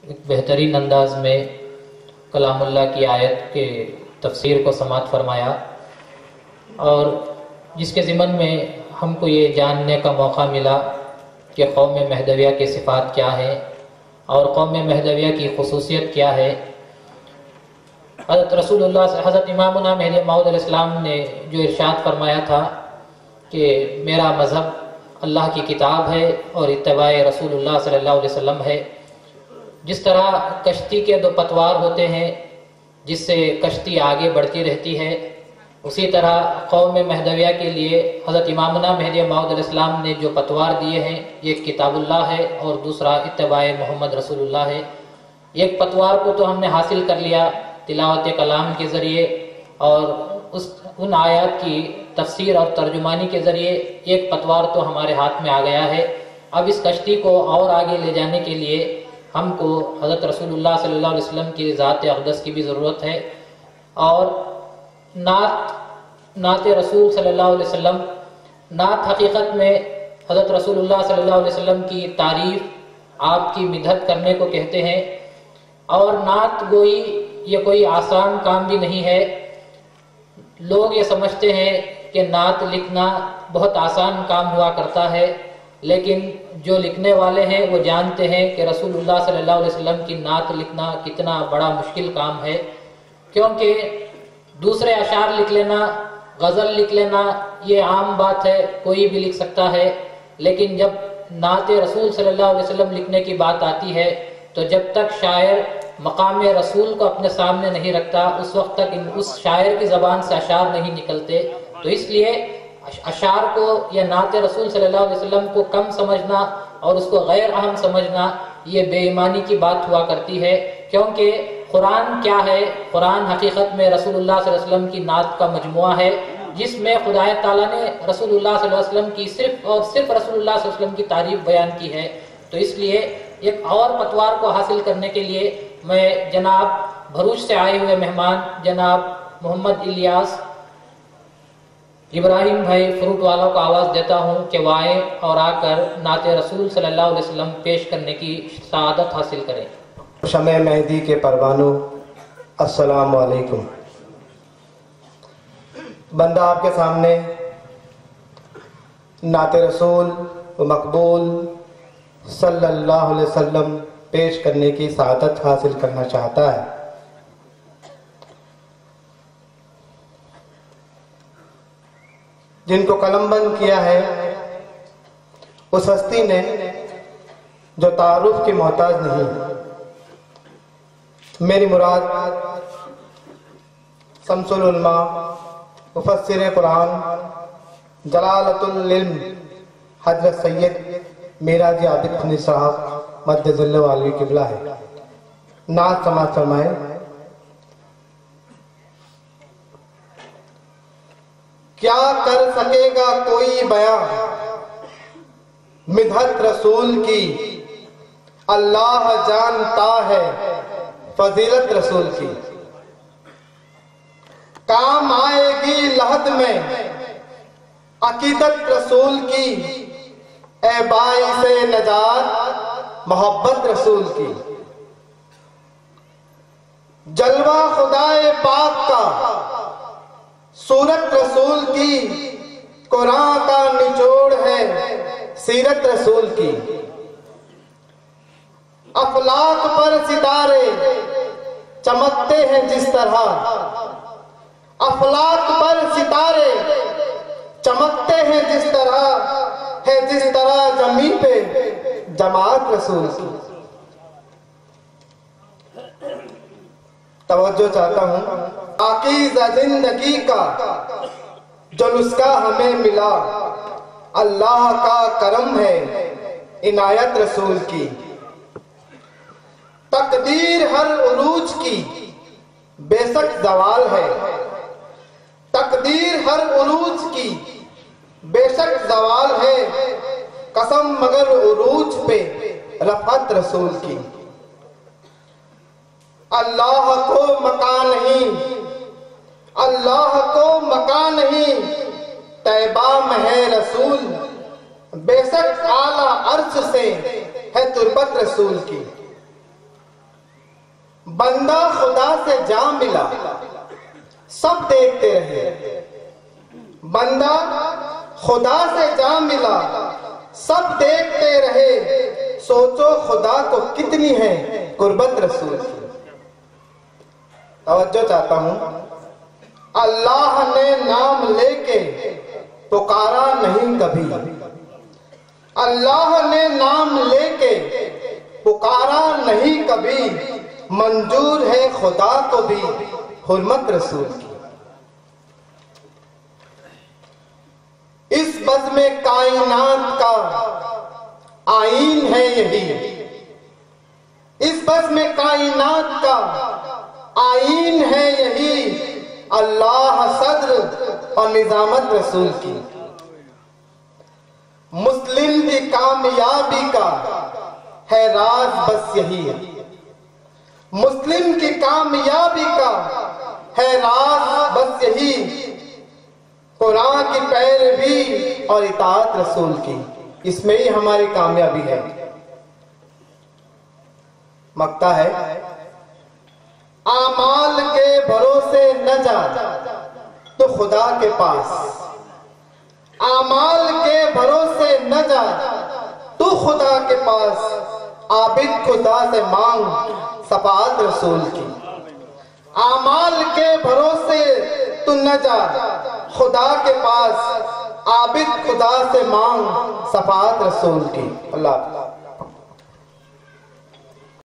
ایک بہترین انداز میں کلام اللہ کی آیت کے تفسیر کو سماعت فرمایا، اور جس کے ضمن میں ہم کو یہ جاننے کا موقع ملا کہ قوم مہدویہ کی صفات کیا ہے اور قوم مہدویہ کی خصوصیت کیا ہے۔ حضرت امامنا مہدی موعود علیہ السلام نے جو ارشاد فرمایا تھا کہ میرا مذہب اللہ کی کتاب ہے اور اتباع رسول اللہ صلی اللہ علیہ وسلم ہے۔ جس طرح کشتی کے دو پتوار ہوتے ہیں جس سے کشتی آگے بڑھتی رہتی ہے، اسی طرح قوم مہدویہ کے لیے حضرت امامنا مہدی موعود علیہ السلام نے جو پتوار دیے ہیں، ایک کتاب اللہ ہے اور دوسرا اتباع محمد رسول اللہ ہے۔ ایک پتوار کو تو ہم نے حاصل کر لیا تلاوت کلام کے ذریعے اور ان آیات کی تفسیر اور ترجمانی کے ذریعے ایک پتوار تو ہمارے ہاتھ میں آ گیا ہے۔ اب اس کشتی کو اور آگے لے جانے کے لیے ہم کو حضرت رسول اللہ صلی اللہ علیہ وسلم کی ذات اقدس کی بھی ضرورت ہے، اور نعت رسول صلی اللہ علیہ وسلم، نعت حقیقت میں حضرت رسول اللہ صلی اللہ علیہ وسلم کی تعریف، آپ کی مدحت کرنے کو کہتے ہیں، اور نعت گوئی یہ کوئی آسان کام بھی نہیں ہے۔ لوگ یہ سمجھتے ہیں کہ نعت لکھنا بہت آسان کام ہوا کرتا ہے، لیکن جو لکھنے والے ہیں وہ جانتے ہیں کہ رسول اللہ صلی اللہ علیہ وسلم کی نعت لکھنا کتنا بڑا مشکل کام ہے، کیونکہ دوسرے اشعار لکھ لینا، غزل لکھ لینا یہ عام بات ہے، کوئی بھی لکھ سکتا ہے، لیکن جب نعت رسول صلی اللہ علیہ وسلم لکھنے کی بات آتی ہے تو جب تک شاعر مقام رسول کو اپنے سامنے نہیں رکھتا اس وقت تک اس شاعر کی زبان سے اشعار نہیں نکلتے۔ تو اس لیے اشعار کو یا نعت رسول صلی اللہ علیہ وسلم کو کم سمجھنا اور اس کو غیر اہم سمجھنا یہ بے ایمانی کی بات ہوا کرتی ہے، کیونکہ قرآن کیا ہے؟ قرآن حقیقت میں رسول اللہ صلی اللہ علیہ وسلم کی نعت کا مجموعہ ہے، جس میں خدا تعالیٰ نے رسول اللہ صلی اللہ علیہ وسلم کی صرف اور صرف رسول اللہ صلی اللہ علیہ وسلم کی تعریف بیان کی ہے۔ تو اس لیے ایک اور پتوار کو حاصل کرنے کے لیے میں جناب بھروچ سے آئے ہوئے مہمان جناب محمد الیاس ابراہیم بھائی فروٹ والوں کو آواز دیتا ہوں کہ وہ آئیں اور آ کر نعت رسول صلی اللہ علیہ وسلم پیش کرنے کی سعادت حاصل کریں۔ شمع مہدی کے پروانوں، السلام علیکم۔ بندہ آپ کے سامنے نعت رسول و مقبول صلی اللہ علیہ وسلم پیش کرنے کی سعادت حاصل کرنا چاہتا ہے۔ جن کو قلم بند کیا ہے اس ہستی نے جو تعارف کی محتاج نہیں۔ میری مراد شمس العلماء، مفسر قرآن، جلالۃ العلم حضرت سید میراجی عابد خنی صاحب مد ظل والی قبلہ ہے۔ نعت سماعت فرمائے۔ کیا کر سکے گا کوئی بیاں مدحت رسول کی، اللہ جانتا ہے فضیلت رسول کی۔ کام آئے گی لحد میں عقیدت رسول کی، اے باعث نجات محبت رسول کی۔ جلوہ خدائے پاک کا صورت رسول کی، قرآن کا نچوڑ ہے سیرت رسول کی۔ افلاک پر ستارے چمکتے ہیں جس طرح، افلاک پر ستارے چمکتے ہیں جس طرح، ہے جس طرح زمین پہ جماعت رسول کی۔ توجہ چاہتا ہوں، پاکیزہ زندگی کا جو نسخہ ہمیں ملا، اللہ کا کرم ہے عنایت رسول کی۔ تقدیر ہر عروج کی بے شک زوال ہے، تقدیر ہر عروج کی بے شک زوال ہے، قسم مگر عروج پہ رفعت رسول کی۔ اللہ کو مکان نہیں، اللہ کو مکان نہیں، طیبہ میں ہے رسول، بے شک اعلیٰ عرش سے ہے تربت رسول کی۔ بندہ خدا سے جا ملا سب دیکھتے رہے، بندہ خدا سے جا ملا سب دیکھتے رہے، سوچو خدا کو کتنی ہے قربت رسول کی۔ توجہ چاہتا ہوں، اللہ نے نام لے کے پکارا نہیں کبھی، اللہ نے نام لے کے پکارا نہیں کبھی، منظور ہے خدا کو بھی حرمت رسول کی۔ اس بزم کائنات کا آئین ہے یہی، اس بزم کائنات کا آئین ہے یہی، اللہ صدر اور نظامت رسول کی۔ مسلم کی کامیابی کا ہے راز بس یہی، مسلم کی کامیابی کا ہے راز بس یہی، قرآن کی پیروی اور اطاعت رسول کی، اس میں ہی ہماری کامیابی ہے۔ مقطع ہے، اعمال کے بھروسے نہ جا تو خدا کے پاس، اعمال کے بھروسے نہ جا تو خدا کے پاس، عابد خدا سے مانگ شفاعت رسول کی۔ اعمال کے بھروسے تو نہ جا خدا کے پاس، عابد خدا سے مانگ شفاعت رسول کی۔ اللہ